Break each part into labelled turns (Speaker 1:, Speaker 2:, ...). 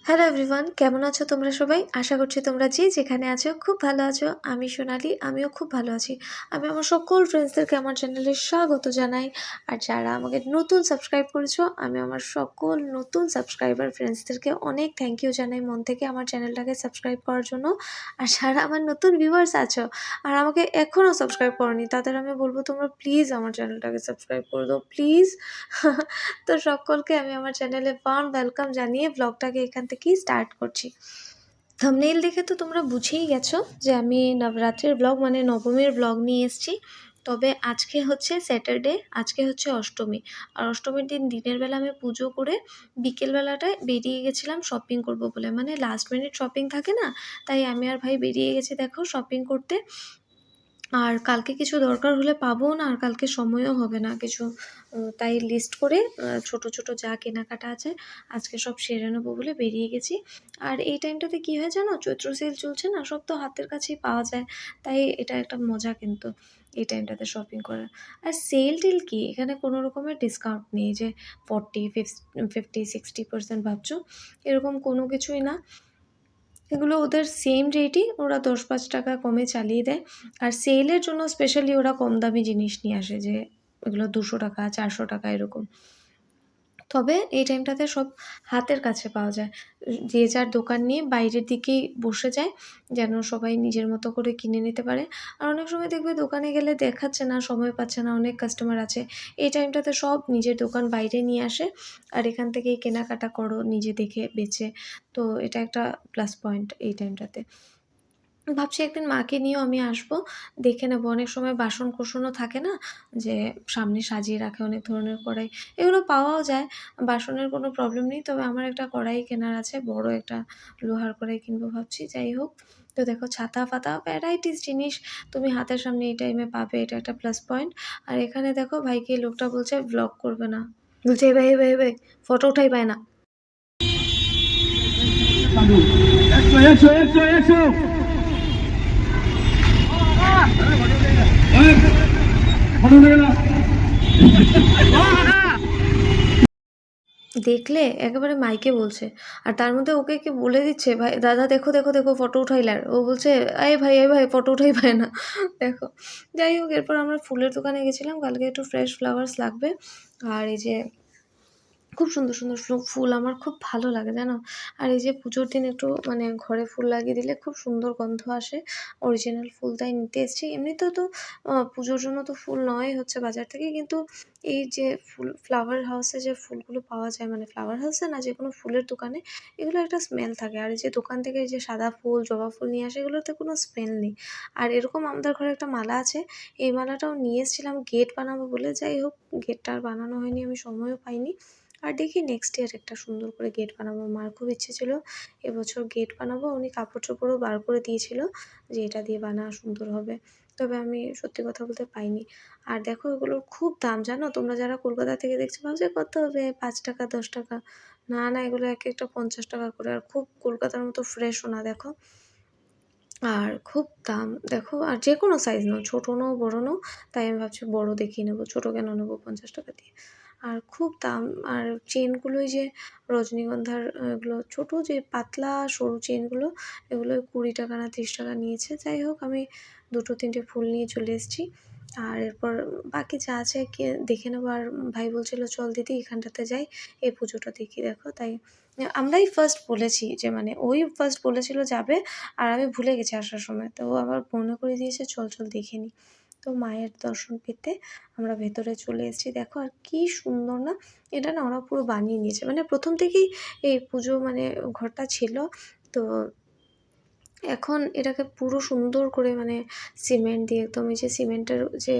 Speaker 1: Hello everyone, কেমন আছো তোমরা সবাই? আশা করছি তোমরা যে যেখানে আছো খুব ভালো আছো। আমি সোনালি, আমিও খুব ভালো আছি। আমি আমার সকল ফ্রেন্ডসদেরকে আমার চ্যানেলে স্বাগত জানাই। আর যারা আমাকে নতুন সাবস্ক্রাইব করেছো, আমি আমার সকল নতুন সাবস্ক্রাইবার ফ্রেন্ডসদেরকে অনেক থ্যাংক ইউ জানাই মন থেকে আমার চ্যানেলটাকে সাবস্ক্রাইব করার জন্য। আর যারা আমার নতুন ভিউয়ার্স আছো আর আমাকে এখনও সাবস্ক্রাইব করোনি, তাদের আমি বলবো তোমরা প্লিজ আমার চ্যানেলটাকে সাবস্ক্রাইব করে দাও প্লিজ। তো সকলকে আমি আমার চ্যানেলে ওয়ার্ম ওয়েলকাম জানিয়ে ব্লগটাকে এখান থেকেই স্টার্ট করছি। থাম্বনেইল দেখে তো তোমরা বুঝেই গেছো যে আমি নবরাত্রির ব্লগ মানে নবমীর ব্লগ নিয়ে এসেছি। তবে আজকে হচ্ছে স্যাটারডে, আজকে হচ্ছে অষ্টমী। আর অষ্টমীর দিন দিনের বেলা আমি পুজো করে বিকেলবেলাটায় বেরিয়ে গেছিলাম শপিং করব বলে, মানে লাস্ট মিনিট শপিং থাকে না, তাই আমি আর ভাই বেরিয়ে গেছি দেখো শপিং করতে। আর কালকে কিছু দরকার হলে পাবোও না, আর কালকে সময়ও হবে না কিছু, তাই লিস্ট করে ছোট ছোট যা কেনাকাটা আছে আজকে সব সেরে নেবো বলে বেরিয়ে গেছি। আর এই টাইমটাতে কী হয় জানো, চৈত্র সেল চলছে না, সব তো হাতের কাছেই পাওয়া যায়, তাই এটা একটা মজা কিন্তু এই টাইমটাতে শপিং করার। আর সেল টেল কি, এখানে কোনো রকমের ডিসকাউন্ট নেই যে 40, 50, 60% ভাবছো, এরকম কোনো কিছুই না। এগুলো ওদের সেম রেটই, ওরা 10-5 টাকা কমে চালিয়ে দেয়। আর সেলের জন্য স্পেশালি ওরা কম দামি জিনিস নিয়ে আসে, যে এগুলো 200 টাকা 400 টাকা এরকম। তবে এই টাইমটাতে সব হাতের কাছে পাওয়া যায়, যে যার দোকান নিয়ে বাইরের দিকেই বসে যায় যেন সবাই নিজের মতো করে কিনে নিতে পারে। আর অনেক সময় দেখবে দোকানে গেলে দেখাচ্ছে না, সময় পাচ্ছে না, অনেক কাস্টমার আছে, এই টাইমটাতে সব নিজের দোকান বাইরে নিয়ে আসে আর এখান থেকেই কেনাকাটা করো নিজে দেখে বেছে। তো এটা একটা প্লাস পয়েন্ট এই টাইমটাতে। ভাবছি একদিন মাকে নিয়েও আমি আসবো, দেখে নেবো। অনেক সময় বাসন কোসনও থাকে না, যে সামনে সাজিয়ে রাখে অনেক ধরনের কড়াই, এগুলো পাওয়াও যায়, বাসনের কোনো প্রবলেম নেই। তবে আমার একটা কড়াই কেনার আছে, বড় একটা লোহার কড়াই কিনবো ভাবছি। যাই হোক, তো দেখো ছাতা ফাতা ভ্যারাইটিস জিনিস তুমি হাতের সামনে এই টাইমে পাবে, এটা একটা প্লাস পয়েন্ট। আর এখানে দেখো ভাইকে লোকটা বলছে ব্লগ করবে না, বলছে এ ভাই এ ভাই এ ভাই ফটো উঠাই পায় না।
Speaker 2: একশো একশো একশো
Speaker 1: দেখলে একেবারে মাইকে বলছে, আর তার মধ্যে ওকে কি বলে দিচ্ছে, ভাই দাদা দেখো দেখো দেখো ফটো উঠাইলার, ও বলছে এ ভাই ফটো উঠাই পায় না। দেখো, যাই হোক, এরপর আমরা ফুলের দোকানে গেছিলাম, কালকে একটু ফ্রেশ ফ্লাওয়ার্স লাগবে। আর এই যে খুব সুন্দর সুন্দর ফুল আমার খুব ভালো লাগে জানো। আর এই যে পুজোর দিন একটু মানে ঘরে ফুল লাগিয়ে দিলে খুব সুন্দর গন্ধ আসে, অরিজিনাল ফুল, তাই নিতে এসেছি। এমনিতেও তো পুজোর জন্য তো ফুল নেওয়াই হচ্ছে বাজার থেকে, কিন্তু এই যে ফ্লাওয়ার হাউসে যে ফুলগুলো পাওয়া যায়, মানে ফ্লাওয়ার হাউসে না, যে কোনো ফুলের দোকানে, এগুলো একটা স্মেল থাকে। আর এই যে দোকান থেকে এই যে সাদা ফুল জবা ফুল নিয়ে আসে, এগুলোতে কোনো স্মেল নেই। আর এরকম আমাদের ঘরে একটা মালা আছে, এই মালাটাও নিয়ে এসেছিলাম গেট বানাবো বলে। যাই হোক, গেটটা আর বানানো হয়নি, আমি সময়ও পাইনি। আর দেখি নেক্সট ইয়ার একটা সুন্দর করে গেট বানাবো, মার খুব ইচ্ছে ছিল এবছর গেট বানাবো। উনি কাপড় চোপড়ও বার করে দিয়েছিল যে এটা দিয়ে বানা সুন্দর হবে, তবে আমি সত্যি কথা বলতে পাইনি। আর দেখো এগুলোর খুব দাম জানো, তোমরা যারা কলকাতা থেকে দেখছো ভাবছো কত হবে, 5 টাকা 10 টাকা, না না, এগুলো এক একটা 50 টাকা করে, আর খুব কলকাতার মতো ফ্রেশও না দেখো। আর খুব দাম দেখো, আর যে কোনো সাইজ নাও, ছোটো নাও বড়ো নাও, তাই আমি ভাবছি বড়ো দেখিয়ে নেবো, ছোটো কেন নেবো 50 টাকা দিয়ে। আর খুব দাম। আর চেনগুলোই যে রজনীগন্ধার এগুলো ছোটো যে পাতলা সরু চেনগুলো, এগুলো 20 টাকা না 30 টাকা নিয়েছে। যাই হোক, আমি 2-3টে ফুল নিয়ে চলে এসেছি। আর এরপর বাকি যা আছে দেখে নেবো। আর ভাই বলছিল চল দিদি এখানটাতে যাই, এই পুজোটা দেখি। দেখো, তাই আমরাই ফার্স্ট বলেছি, যে মানে ওই ফার্স্ট বলেছিল যাবে, আর আমি ভুলে গেছি আসার সময়, তো ও আবার মনে করে দিয়েছে চল চল দেখে নিই। তো মায়ের দর্শন পেতে আমরা ভেতরে চলে এসেছি। দেখো, আর কি সুন্দর না, এটা না ওরা পুরো বানিয়ে নিয়েছে, মানে প্রথম থেকেই এই পুজো মানে ঘরটা ছিল। তো এখন এটাকে পুরো সুন্দর করে মানে সিমেন্ট দিয়ে একদম, এই যে সিমেন্টের যে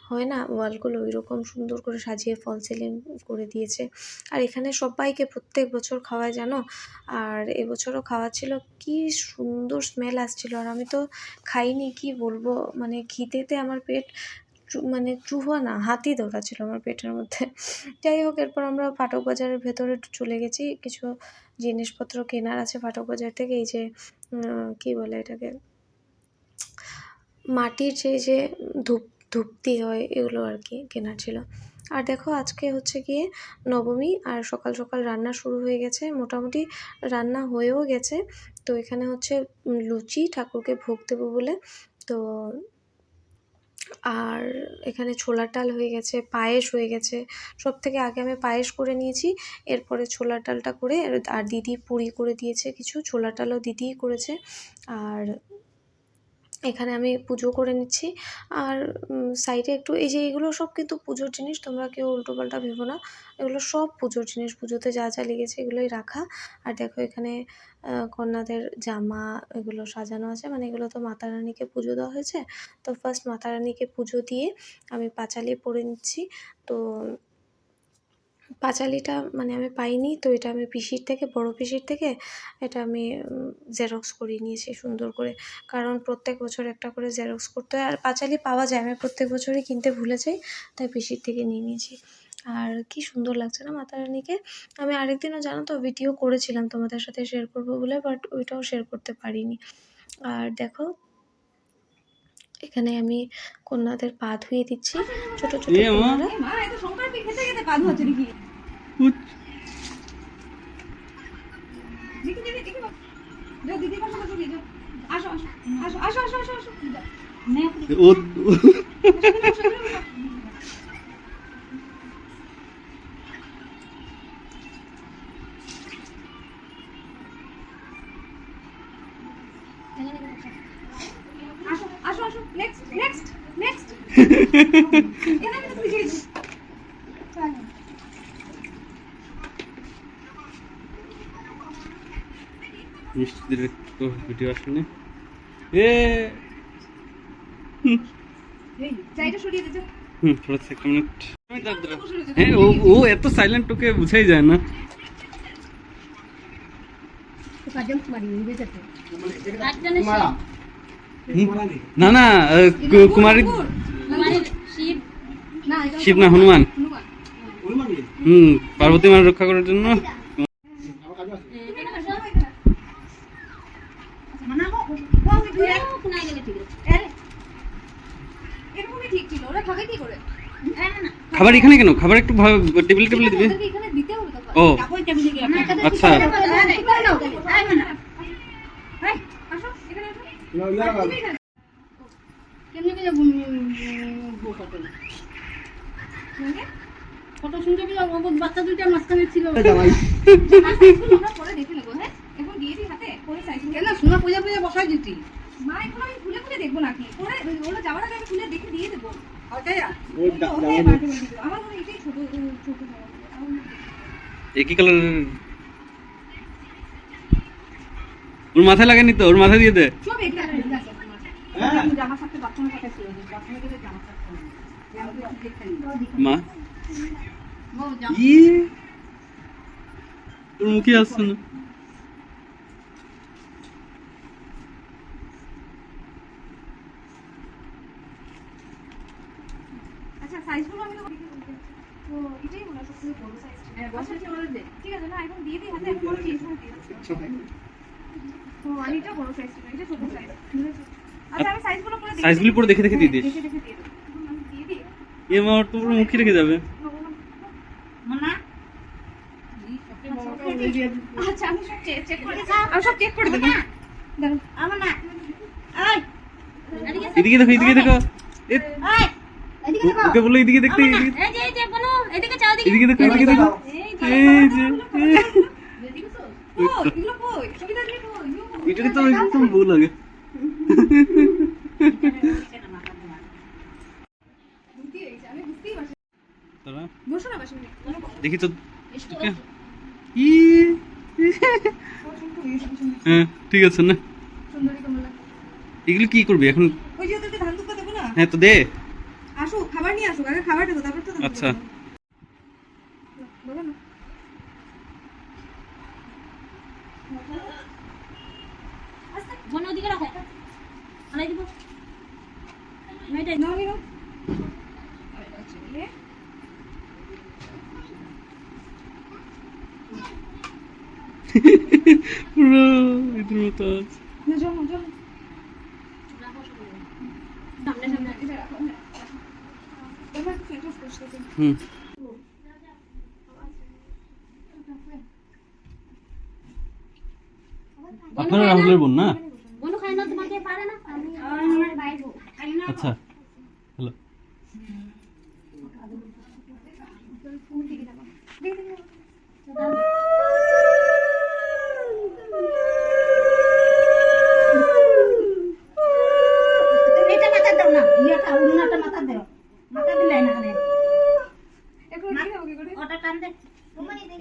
Speaker 1: হয় না ওয়ালগুলো, ওইরকম সুন্দর করে সাজিয়ে ফল সিলিং করে দিয়েছে। আর এখানে সবাইকে প্রত্যেক বছর খাওয়ায় জানো, আর এবছরও খাওয়াচ্ছিল, কি সুন্দর স্মেল আসছিল। আর আমি তো খাইনি, কি বলবো, মানে খিদেতে আমার পেট মানে চুহা না হাতি দৌড়াচ্ছিল আমার পেটের মধ্যে। যাই হোক, এরপর আমরা ফাটক বাজারের ভেতরে চলে গেছি, কিছু জিনিসপত্র কেনার আছে ফাটক বাজার থেকে। এই যে কী বলে এটাকে, মাটির যে ধূপতি হয়, এগুলো আর কি কেনার ছিল। আর দেখো আজকে হচ্ছে গিয়ে নবমী, আর সকাল সকাল রান্না শুরু হয়ে গেছে, মোটামুটি রান্না হয়েও গেছে। তো এখানে হচ্ছে লুচি ঠাকুরকে ভোগ দেবো বলে। তো আর এখানে ছোলার ডাল হয়ে গেছে, পায়েস হয়ে গেছে। সব থেকে আগে আমি পায়েস করে নিয়েছি, এরপরে ছোলার ডালটা করে, আর দিদি পুরি করে দিয়েছে কিছু, ছোলার ডালও দিদিই করেছে। আর এখানে আমি পুজো করে নিচ্ছি। আর সাইডে একটু এই যে এগুলো সব কিন্তু পুজোর জিনিস, তোমরা কেউ উল্টোপাল্টা ভেবো না, এগুলো সব পুজোর জিনিস, পুজোতে যা যা লেগেছে এগুলোই রাখা। আর দেখো এখানে কন্যাদের জামা এগুলো সাজানো আছে, মানে এগুলো তো মাতা রানীকে পুজো দেওয়া হয়েছে। তো ফার্স্ট মাতা রানীকে পুজো দিয়ে আমি পাঁচালি পরে নিচ্ছি। তো পাঁচালিটা মানে আমি পাইনি, তো এটা আমি পিসির থেকে, বড় পিসির থেকে এটা আমি জেরক্স করিয়ে নিয়েছি সুন্দর করে, কারণ প্রত্যেক বছর একটা করে জেরক্স করতে হয়। আর পাঁচালি পাওয়া যায়, আমি প্রত্যেক বছরই কিনতে ভুলে যাই, তাই পিসির থেকে নিয়ে নিয়েছি। আর কি সুন্দর লাগছে না মাতা রানীকে। আমি আরেকদিনও জানো তো ভিডিও করেছিলাম তোমাদের সাথে শেয়ার করবো বলে, বাট ওইটাও শেয়ার করতে পারিনি। আর দেখো এখানে আমি কন্যাদের পা ধুয়ে দিচ্ছি, ছোট ছোট কন্যারা।
Speaker 3: মিষ্টিদের একটু ভিডিও আসেনি थोड़ा सा मिनट। হ্যাঁ ও এত সাইলেন্ট, ওকে বুঝাই যায় না। না না কুমারী শিব না হনুমান। পার্বতী মার রক্ষা করার জন্য। খাবার এখানে কেন? খাবার একটু টেবিলে টেবিলে দিবে। ও আচ্ছা,
Speaker 4: কত শুনতে পেলাম বাচ্চা দুইটা মাঝখানে ছিল। সোনা পূজা পূজা বসাই দিতি মা, এখন আমি খুলে খুলে দেখবো নাকি, ওরা যাওয়ার আগে আমি খুলে দেখে দিয়ে দেবো। আমার মনে এটাই ছোট ছোট
Speaker 3: একই কালার। ওর মাথায় লাগেনি তো, ওর মাথায় দিয়ে দে।
Speaker 4: সব এটা জামা থাকতে বাথরুমে পাঠাই ছিল, বাথরুমে গেলে জামা থাকতে
Speaker 3: মা তোর মুখে আসছে না।
Speaker 4: আচ্ছা সাইজগুলো আমি তো এটাই মনে হয় সবথেকে বড় সাইজ। হ্যাঁ বসে আছে ওরা দে, ঠিক আছে না এখন দিয়ে দিই হাতে, এখন বড় চেঞ্জ করে দিই। তো এটা বড় সাইজ ছিল, এটা ছোট সাইজ। আচ্ছা আমি সাইজগুলো পরে দেখে,
Speaker 3: সাইজগুলো পরে দেখে দেখে দিয়ে দিস।
Speaker 4: দেখে দেখে দিয়ে দেব। আমি দিয়ে দিই
Speaker 3: এ মা, ওর তো পুরো মুখে রেখে যাবে।
Speaker 4: মানা আচ্ছা আমি সব চেক করে দেব, আমি সব চেক করে দেব। দাঁড়াও আমার না এই
Speaker 3: এদিকে দেখো, এদিকে দেখো।
Speaker 4: এই এদিকে দেখো,
Speaker 3: ওকে বলো এদিকে দেখতে।
Speaker 4: এই যে বলো এদিকে চাও,
Speaker 3: এদিকে দেখো, এদিকে দেখো। এই যে
Speaker 4: ও এগুলো কই সুবিধা দিলে কই
Speaker 3: এটাকে তো একদম ভুল লাগে।
Speaker 4: আমি বুঝতেই পারছি।
Speaker 3: তারা
Speaker 4: বসো না বাসে
Speaker 3: দেখি তো ওকে। ই হ্যাঁ ঠিক আছে না।
Speaker 4: সুন্দরী কমলা,
Speaker 3: এগুলো কি করবি এখন?
Speaker 4: ওই যে ওদেরকে ধান দুধ দেবো না।
Speaker 3: হ্যাঁ তো দে।
Speaker 4: আসো খাবার নিয়ে আসো, আগে খাবারটা দাও, তারপর তো ধান
Speaker 3: আচ্ছা
Speaker 4: বলো না। আচ্ছা মনে ওদিকে রাখো, আলাই দিব মেয়েটা নাও নিও। আচ্ছা এই
Speaker 3: পুরো ইদের মতো আছে।
Speaker 4: না যাও যাও সামনে সামনে এটা রাখো। এবার ফেটো করতে
Speaker 3: হুম আপনারা রাহুলের বোন না?
Speaker 5: বনু খায় না, তোমাকে পারে না, আমি আমার ভাই বউ।
Speaker 3: আচ্ছা, হ্যালো।
Speaker 5: এটা মাথা দাও না, ইয়েটা উন্নাটা মাথা দাও, মাথা দিলে না রে,
Speaker 4: এখন কি হবে করে
Speaker 5: ওটা টান দে,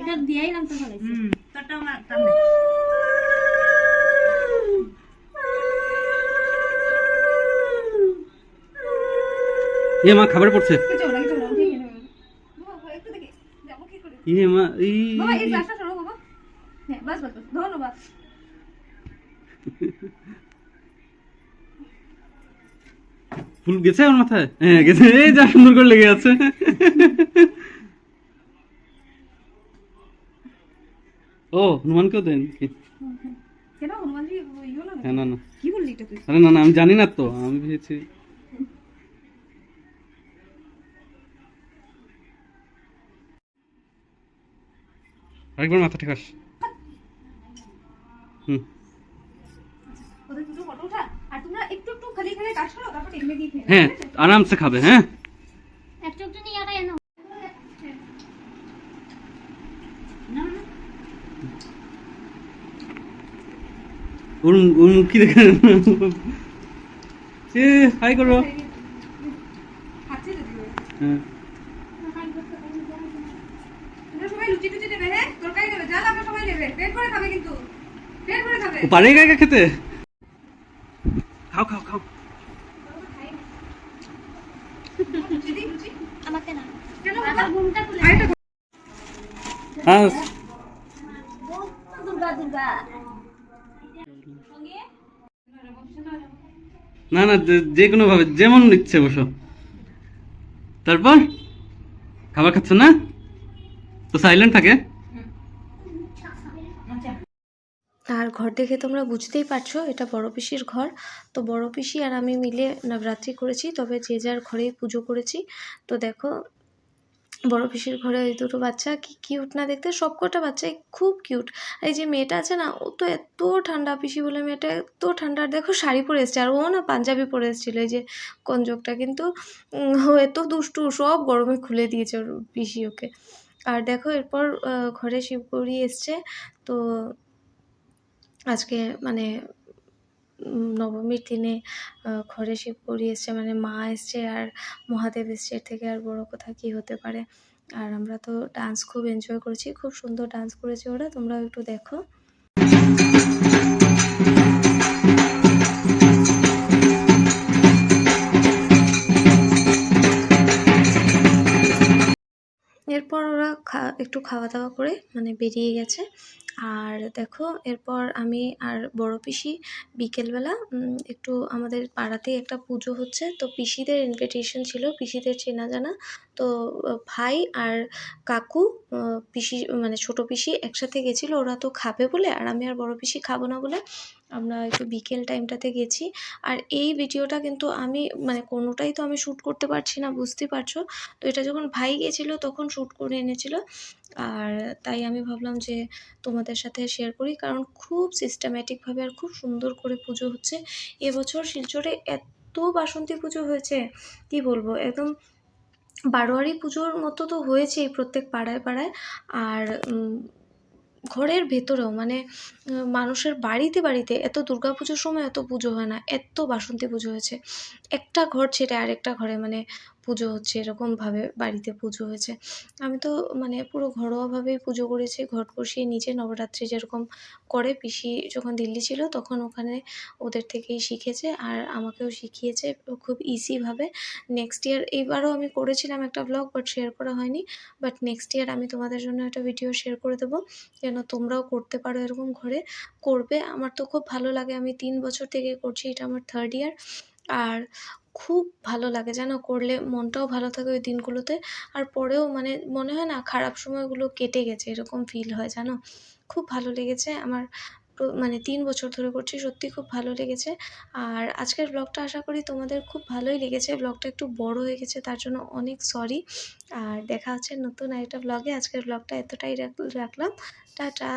Speaker 5: এটা দিয়েই নাম তো বলে তোটা টান দে।
Speaker 3: মা খাবার পড়ছে।
Speaker 4: কিছু না উঠে গেল বাবা একটু দেখি যাবো কি করে
Speaker 3: মা
Speaker 4: বাবা এই গ্লাসটা সরো বাবা হ্যাঁ বাস বাস বাস ধন্যবাদ
Speaker 3: ফুল গেছে আমার মাথায়? হ্যাঁ গেছে, এই যা সুন্দর করে লেগে আছে। ও হনুমানকেও দেন কি?
Speaker 4: কেন হনুমানজি ইও না
Speaker 3: হ্যাঁ, না না,
Speaker 4: কি বললি এটা তুই
Speaker 3: আরে না না, আমি জানি না তো, আমি ভেবেছি। আরেকবার মাথা ঠেকাস। হুম,
Speaker 4: ওদের দুটো ফটো ওঠা আর তোমরা একটু একটু খালি খালি কাজ করো তারপর টেনে দিয়ে খেয়ে
Speaker 3: হ্যাঁ আরামসে খাবে। হ্যাঁ
Speaker 5: একটু একটু নিয়ে আগে এনো না না
Speaker 3: ওর মুখ কি দেখে, এ হাই করো।
Speaker 4: খাচ্ছে যদি ওরা।
Speaker 3: হ্যাঁ
Speaker 4: তোমরা সবাই লুচি টুচি নেবে হ্যাঁ তরকারি নেবে যা লাগবে সবাই নেবে পেট করে খাবে কিন্তু পেট করে খাবে
Speaker 3: ও পারে একা একা খেতে? খাও খাও খাও।
Speaker 4: লুচি দিই লুচি
Speaker 5: আমাকে না,
Speaker 4: কেন
Speaker 5: আমার
Speaker 4: বাবা
Speaker 5: ঘুমটা খুলে
Speaker 4: আরেকটা
Speaker 3: হ্যাঁ
Speaker 5: দুর্গা দুর্গা
Speaker 3: না না, যে কোনো ভাবে যেমন ইচ্ছে বসো। তারপর খাবার খাচ্ছ না তো সাইলেন্ট থাকে।
Speaker 1: আর ঘর দেখে তোমরা বুঝতেই পারছো এটা বড় পিসির ঘর। তো বড় পিসি আর আমি মিলে নবরাত্রি করেছি, তবে যে যার ঘরেই পুজো করেছি। তো দেখো বড় পিসির ঘরে ওই দুটো বাচ্চা কি কিউট না দেখতে, সবকটা বাচ্চাই খুব কিউট। এই যে মেয়েটা আছে না, ও তো এত ঠান্ডা, পিসি বলে মেয়েটা এত ঠান্ডা, আর দেখো শাড়ি পরে এসছে, আর ও না পাঞ্জাবি পরে এসেছিলো এই যে কঞ্জকটা, কিন্তু ও এত দুষ্টু, সব গরমে খুলে দিয়েছে ওর পিসি ওকে। আর দেখো এরপর ঘরে শিবগৌরী এসছে। তো আজকে মানে নবমীর দিনে ঘরে শিবগৌরী এসছে, মানে মা এসছে আর মহাদেব এসছে, এর থেকে আর বড় কথা কি হতে পারে। আর আমরা তো ডান্স খুব এনজয় করেছি, খুব সুন্দর ডান্স করেছে ওরা, তোমরাও একটু দেখো। এরপর ওরা একটু খাওয়া দাওয়া করে মানে বেরিয়ে গেছে। আর দেখো এরপর আমি আর বড় পিসি বিকেলবেলা একটু আমাদের পাড়াতেই একটা পুজো হচ্ছে, তো পিসিদের ইনভিটেশন ছিল, পিসিদের চেনা জানা। তো ভাই আর কাকু পিসি মানে ছোটো পিসি একসাথে গেছিলো, ওরা তো খাবে বলে, আর আমি আর বড় পিসি খাবো না বলে আমরা একটু বিকেল টাইমটাতে গেছি। আর এই ভিডিওটা কিন্তু আমি মানে কোনোটাই তো আমি শ্যুট করতে পারছি না, বুঝতেই পারছো। তো এটা যখন ভাই গেছিলো তখন শ্যুট করে এনেছিল, আর তাই আমি ভাবলাম যে তোমাদের সাথে শেয়ার করি, কারণ খুব সিস্টেম্যাটিকভাবে আর খুব সুন্দর করে পুজো হচ্ছে। এবছর শিলচরে এত বাসন্তী পুজো হয়েছে কি বলবো, একদম বারোয়ারি পুজোর মতো তো হয়েছেই প্রত্যেক পাড়ায় পাড়ায়। আর ঘরের ভেতরেও মানে মানুষের বাড়িতে বাড়িতে এত দুর্গাপুজোর সময় এত পুজো হয় না, এত বাসন্তী পুজো হয়েছে। একটা ঘর ছেড়ে আরেকটা ঘরে মানে পুজো হচ্ছে, এরকমভাবে বাড়িতে পুজো হয়েছে। আমি তো মানে পুরো ঘরোয়াভাবেই পুজো করেছি, ঘট বসিয়ে নিজে নবরাত্রি যেরকম করে, পিসি যখন দিল্লি ছিল তখন ওখানে ওদের থেকেই শিখেছে আর আমাকেও শিখিয়েছে খুব ইজিভাবে। নেক্সট ইয়ার এইবারও আমি করেছিলাম একটা ব্লগ, বাট শেয়ার করা হয়নি। বাট নেক্সট ইয়ার আমি তোমাদের জন্য একটা ভিডিও শেয়ার করে দেবো, যেন তোমরাও করতে পারো এরকম ঘরে, করবে। আমার তো খুব ভালো লাগে, আমি 3 বছর থেকে করছি, এটা আমার 3rd ইয়ার। আর খুব ভালো লাগে জানো, করলে মনটাও ভালো থাকে ওই দিনগুলোতে। আর পরেও মানে মনে হয় না খারাপ সময়গুলো কেটে গেছে, এরকম ফিল হয় জানো। খুব ভালো লেগেছে আমার, মানে 3 বছর ধরে করছি, সত্যি খুব ভালো লেগেছে। আর আজকের ব্লগটা আশা করি তোমাদের খুব ভালোই লেগেছে। ব্লগটা একটু বড় হয়ে গেছে, তার জন্য অনেক সরি। আর দেখা হচ্ছে নতুন আরেকটা ব্লগে। আজকের ব্লগটা এতটাই রাখলাম, টাটা।